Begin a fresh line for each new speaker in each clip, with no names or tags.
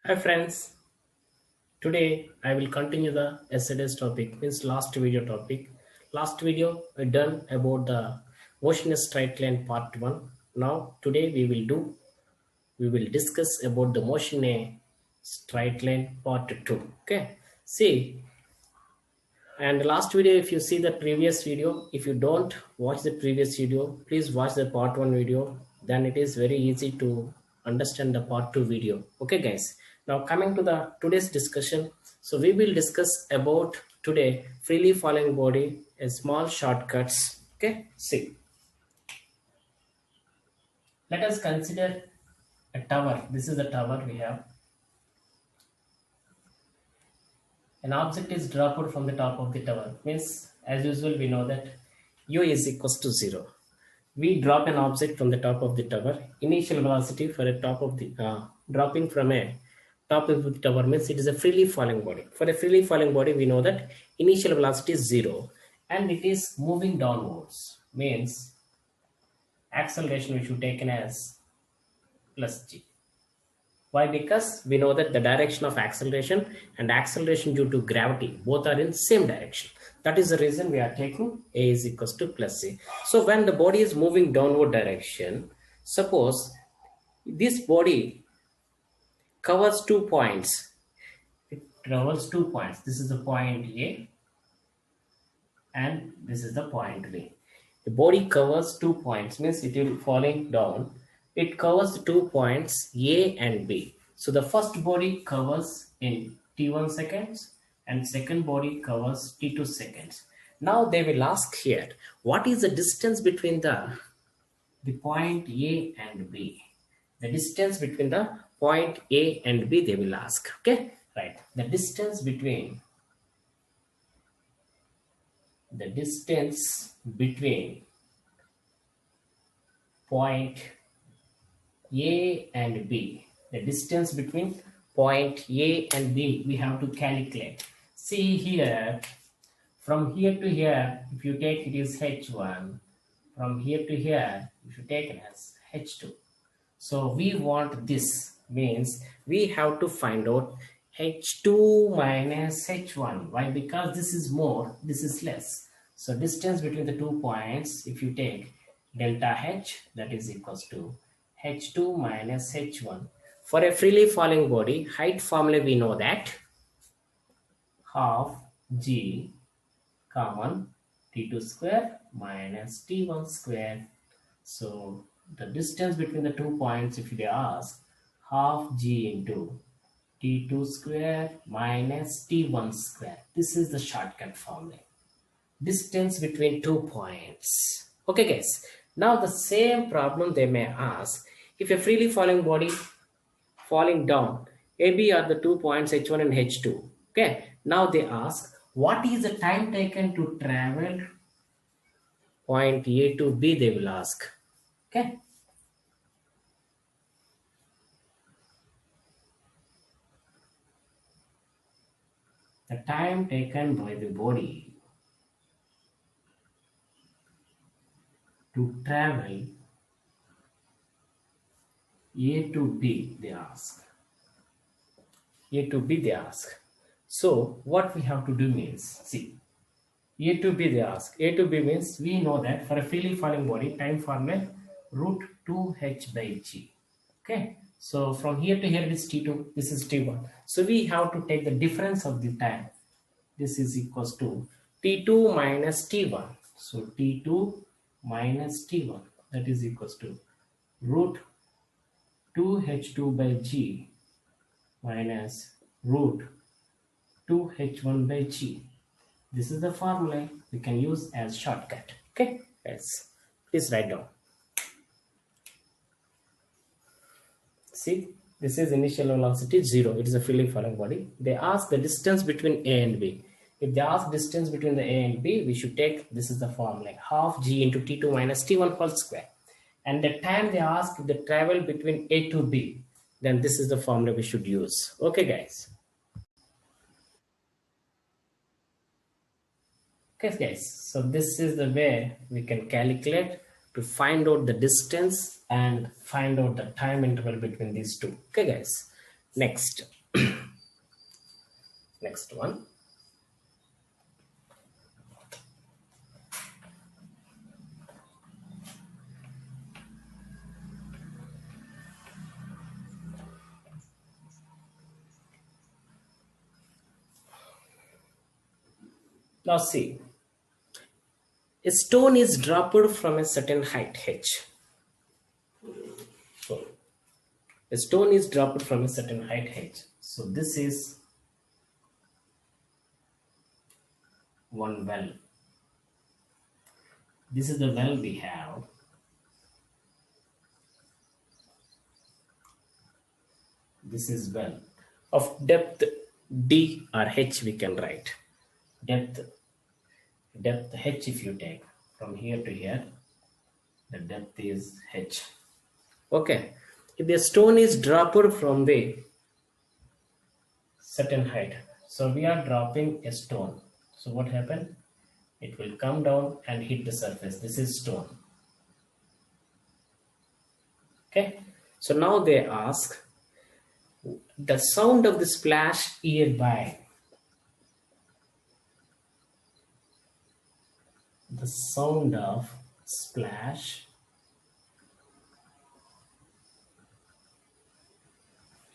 Hi friends, today I will continue the yesterday's topic, means last video topic. Last video I done about the motion in straight line part 1. Now today we will discuss about the motion in a straight line part 2. Okay, see, and last video, if you see the previous video, if you don't watch the previous video, please watch the part 1 video. Then it is very easy to understand the part 2 video. Okay guys, now coming to the today's discussion. So we will discuss about today freely falling body, a small shortcuts. Okay, see, let us consider a tower. This is the tower we have. An object is dropped from the top of the tower. Means, as usual, we know that u is equals to 0. We drop an object from the top of the tower. Initial velocity for a top of the dropping from a top of the tower means it is a freely falling body. For a freely falling body, we know that initial velocity is 0 and it is moving downwards. Means acceleration we should take as plus g. Why? Because we know that the direction of acceleration and acceleration due to gravity both are in same direction. That is the reason we are taking a is equals to plus c. So when the body is moving downward direction, suppose this body covers 2 points. It travels 2 points. This is the point A and this is the point B. The body covers 2 points, means it will falling down. It covers 2 points A and B. So the first body covers in t1 seconds and second body covers t2 seconds. Now they will ask here, what is the distance between the point A and B? The distance between the point A and B they will ask. Okay, right. The distance between point A and B. The distance between point A and B we have to calculate. See here, from here to here, if you take it is h1. From here to here, if you take it as h2. So we want this, means we have to find out h2 minus h1. Why? Because this is more, this is less. So distance between the 2 points, if you take delta h, that is equals to h2 minus h1. For a freely falling body, height formula we know that half g common t2 square minus t1 square. So the distance between the 2 points, if they ask, half g into t2 square minus t1 square. This is the shortcut formula. Distance between 2 points. Okay guys, now the same problem they may ask, if a freely falling body falling down, AB are the 2 points h1 and h2. Okay, now they ask, what is the time taken to travel point A to B, they will ask. Okay, the time taken by the body to travel A to B, they ask. A to B they ask. So what we have to do means, see, A to B they ask. A to B means we know that for a freely falling body, time formula root 2h by g. Okay, so from here to here it is t2, this is t1. So we have to take the difference of the time. This is equals to t2 minus t1. So t2 minus t1, that is equals to root 2h2 by g minus root 2h1 by g. This is the formula we can use as shortcut. Okay, yes, please write down. See, this is initial velocity 0. It is a freely falling body. They ask the distance between A and B. If they ask distance between the A and B, we should take, this is the formula, half g into t2 minus t1 whole square. And the time they ask the travel between A to B, then this is the formula we should use. Okay guys. Okay guys, so this is the way we can calculate to find out the distance and find out the time interval between these two. Okay guys, next, Next one. Now see, a stone is dropped from a certain height h. So a stone is dropped from a certain height h. So this is one well. This is the well we have. This is well of depth d or h we can write. Depth h if you take from here to here, the depth is h. Okay. If the stone is dropped from the certain height, so we are dropping a stone. So what happened? It will come down and hit the surface. This is stone. Okay. So now they ask the sound of the splash nearby. The sound of splash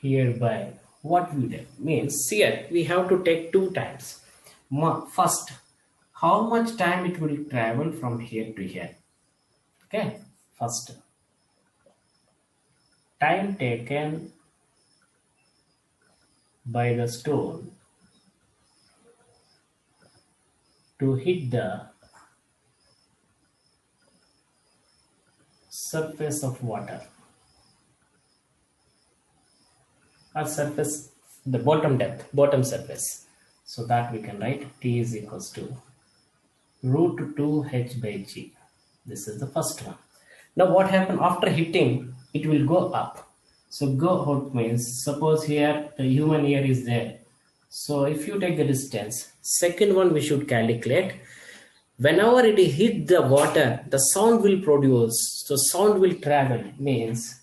hereby. What will that means? Here we have to take two times. First, how much time it will travel from here to here. Okay, first time taken by the stone to hit the surface of water or surface, the bottom depth, bottom surface. So that we can write T is equals to root 2 h by g. This is the first one. Now what happened after hitting? It will go up. So go out means, suppose here the human ear is there. So if you take the distance, second one we should calculate. Whenever it hit the water, the sound will produce. So sound will travel means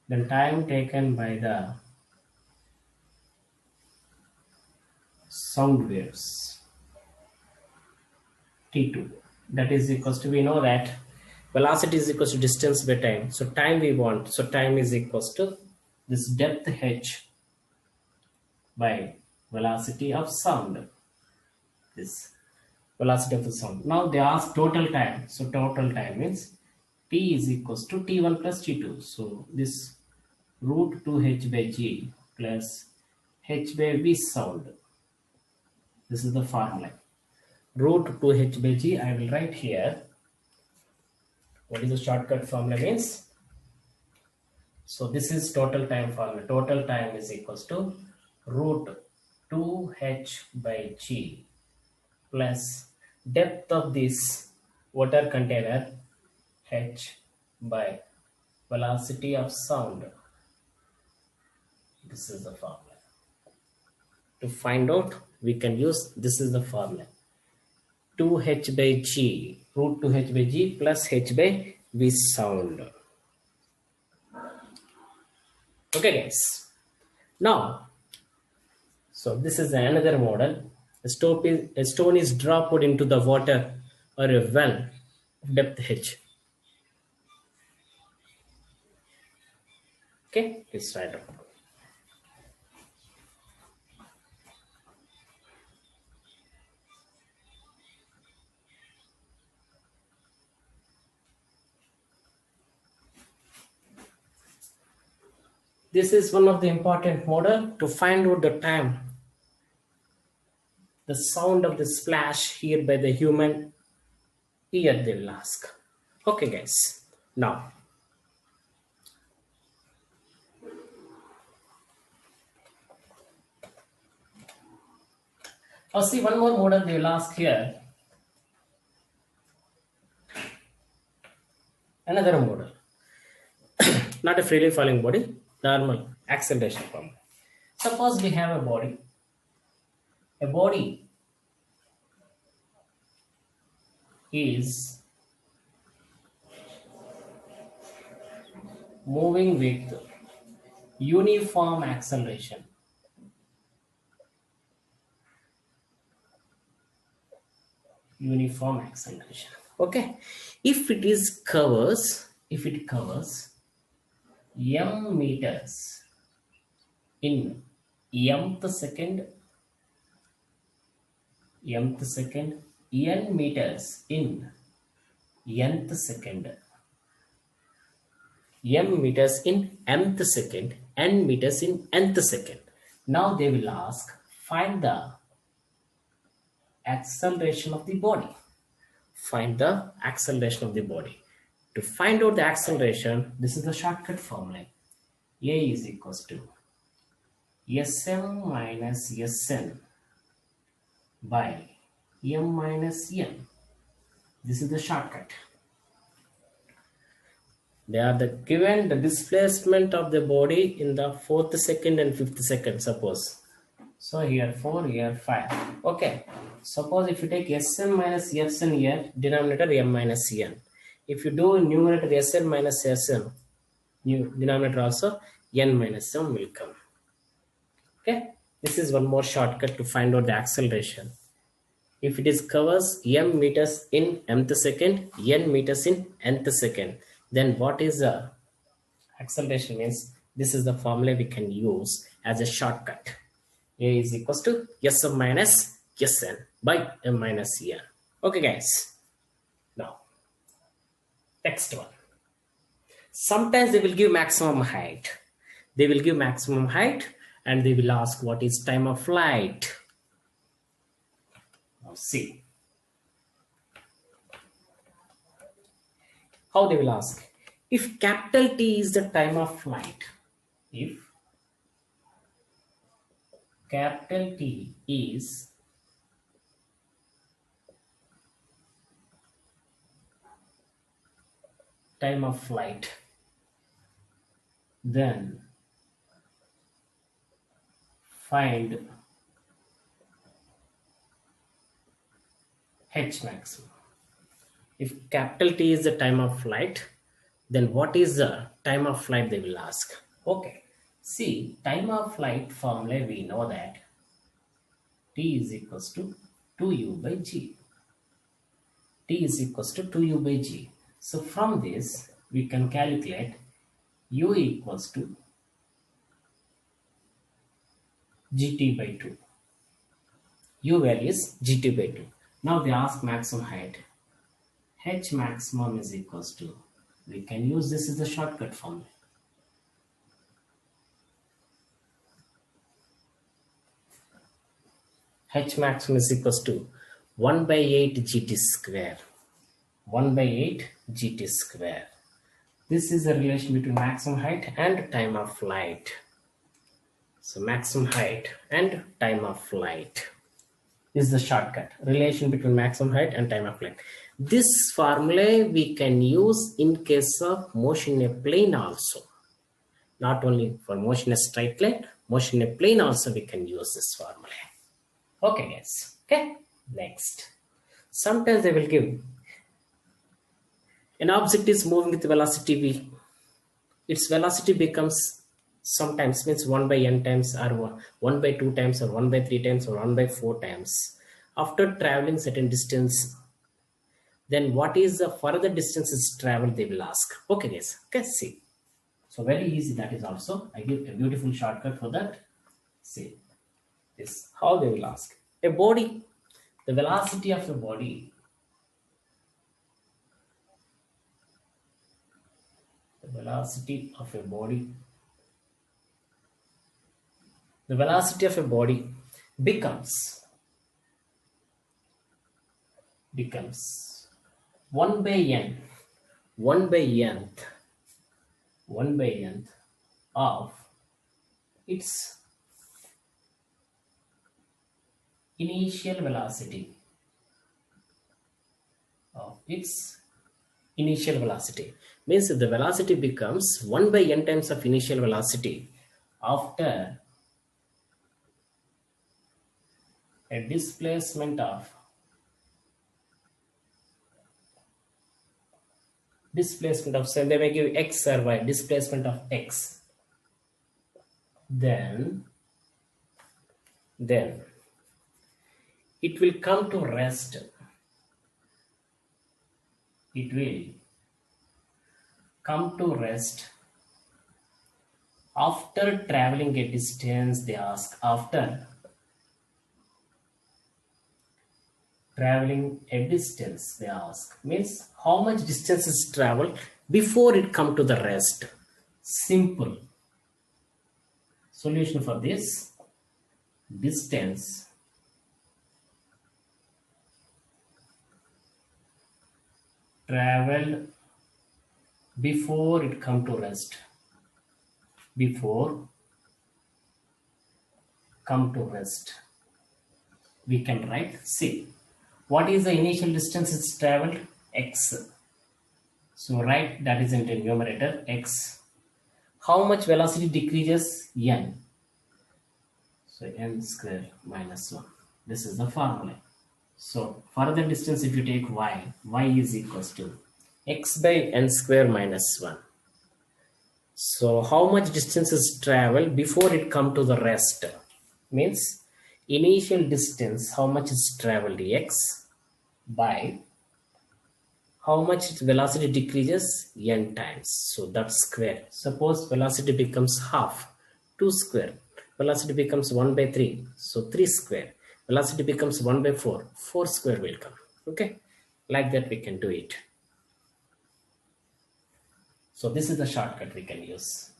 the time taken by the sound waves, T2. That is equals to, we know that velocity is equals to distance by time. So time we want. So time is equals to this depth h by velocity of sound. This velocity of the sound. Now they ask total time. So total time means T is equals to T1 plus T2. So this root 2 h by g plus h by v sound. This is the formula. Root 2 h by g I will write here. What is the shortcut formula means? So this is total time formula. Total time is equals to root 2 h by g plus depth of this water container h by velocity of sound. This is the formula. To find out, we can use, this is the formula. 2h by g, root 2h by g plus h by v sound. Okay guys. Now, so this is another model. A stone is dropped into the water or a well of depth h. Okay, let's write down. This is one of the important model to find out the time, the sound of the splash here by the human ear they will ask. Okay guys, now I'll see one more model they will ask here. Another model. Not a freely falling body, normal acceleration problem. Suppose we have a body. A body is moving with uniform acceleration. Uniform acceleration. Okay. If it covers m meters in mth second, n meters in nth second, m meters in mth second, n meters in nth second. Now they will ask, find the acceleration of the body. Find the acceleration of the body. To find out the acceleration, this is the shortcut formula. A is equals to Sm minus Sn by m minus n. This is the shortcut. They are given the displacement of the body in the 4th second and 5th second, suppose. So here 4, here 5. Okay. Suppose if you take Sn minus Sn here, denominator m minus n. If you do numerator Sn minus Sn, denominator also n minus m will come. Okay. This is one more shortcut to find out the acceleration. If it is covers m meters in mth second, n meters in nth second, then what is the acceleration means? This is the formula we can use as a shortcut. A is equals to Sm minus Sn by m minus n. Okay guys. Now, next one. Sometimes they will give maximum height. They will give maximum height and they will ask what is time of flight. Now see. How they will ask? If capital T is the time of flight, if capital T is time of flight, then find H maximum. If capital T is the time of flight, then what is the time of flight they will ask. Okay. See, time of flight formula we know that T is equals to 2u by g. T is equals to 2u by g. So from this we can calculate u equals to gt by 2. U value is gt by 2. Now they ask maximum height. H maximum is equals to, we can use this as a shortcut formula. H maximum is equals to 1 by 8 gt square. 1 by 8 gt square. This is the relation between maximum height and time of flight. So maximum height and time of flight is the shortcut. Relation between maximum height and time of flight. This formula we can use in case of motion in a plane also. Not only for motion in a straight line, motion in a plane also we can use this formula. Okay guys. Okay. Next. Sometimes they will give an object is moving with velocity v. Its velocity becomes sometimes means 1 by n times or 1 by 2 times or 1 by 3 times or 1 by 4 times. After traveling certain distance, then what is the further distances traveled they will ask. Okay guys, okay, see. So very easy that is also. I give a beautiful shortcut for that. See, this how they will ask. A body, the velocity of a body. The velocity of a body. The velocity of a body becomes 1 by n, 1 by nth of its initial velocity. Means the velocity becomes 1 by n times of initial velocity after a displacement of displacement of, say they may give x or y, displacement of x, then it will come to rest. It will come to rest after traveling a distance. They ask, after traveling a distance, they ask, means how much distance is traveled before it come to the rest. Simple solution for this: distance traveled before it come to rest. Before come to rest, we can write, see, what is the initial distance it's traveled? X. So write that is in the numerator, x. How much velocity decreases? N. So n square minus 1. This is the formula. So further distance, if you take y is equals to x by n square minus 1. So how much distance is traveled before it come to the rest? Means initial distance, how much is traveled, x, by how much velocity decreases, n times. So that's square. Suppose velocity becomes half, 2 square. Velocity becomes 1 by 3, so 3 square. Velocity becomes 1 by 4, 4 square will come. Okay, like that we can do it. So this is the shortcut we can use.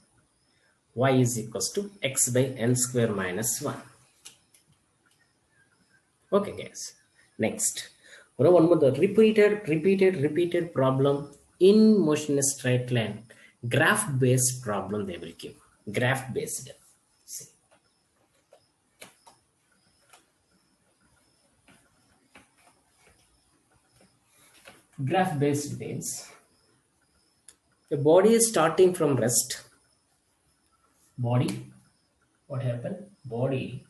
Y is equals to x by n square minus 1. Okay guys, next. One more, the repeated problem in motion in a straight line. Graph based problem they will give. Graph based. See. Graph based means the body is starting from rest. Body, what happened? Body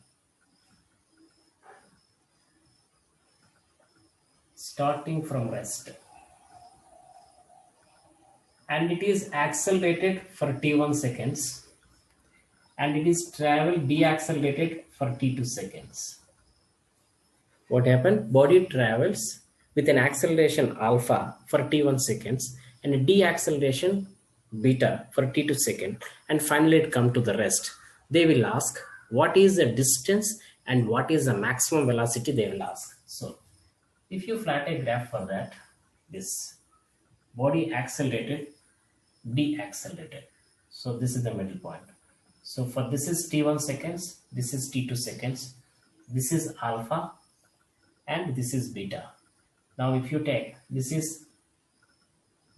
starting from rest, and it is accelerated for t1 seconds, and it is deaccelerated for t2 seconds. What happened? Body travels with an acceleration alpha for t1 seconds and a deacceleration beta for t2 second, and finally it come to the rest. They will ask what is the distance and what is the maximum velocity, they will ask. So if you plot a graph for that, this body accelerated, deaccelerated. So this is the middle point. So for this is t1 seconds, this is t2 seconds, this is alpha, and this is beta. Now if you take, this is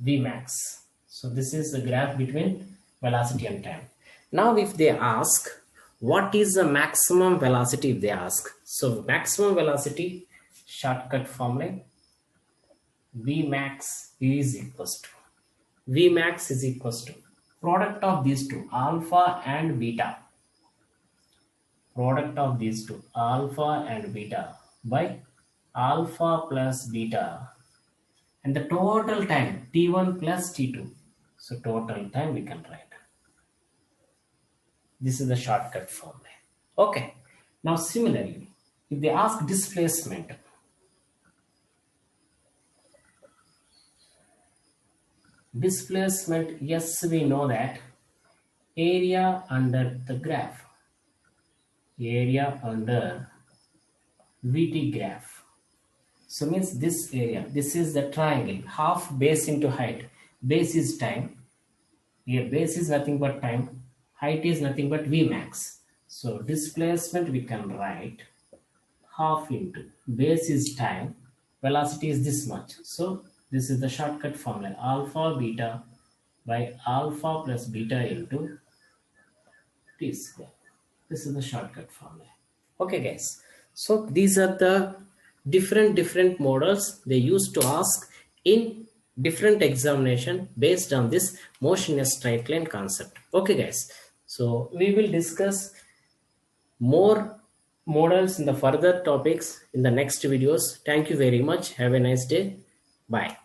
Vmax. So this is the graph between velocity and time. Now if they ask, what is the maximum velocity, if they ask. So maximum velocity, shortcut formula, Vmax is equals to product of these two, alpha and beta. Product of these two, alpha and beta, by alpha plus beta, and the total time, t1 plus t2. So total time we can write. This is the shortcut formula. Okay. Now similarly, if they ask displacement, yes, we know that area under the graph, area under VT graph. So means this area, this is the triangle, half base into height. Base is time. Here base is nothing but time. Height is nothing but Vmax. So displacement we can write half into base is time. Velocity is this much. So this is the shortcut formula, alpha beta by alpha plus beta into t square. This is the shortcut formula. Okay guys, so these are the different models they used to ask in different examination based on this motion in a straight line concept. Okay guys, so we will discuss more models in the further topics in the next videos. Thank you very much. Have a nice day. Bye.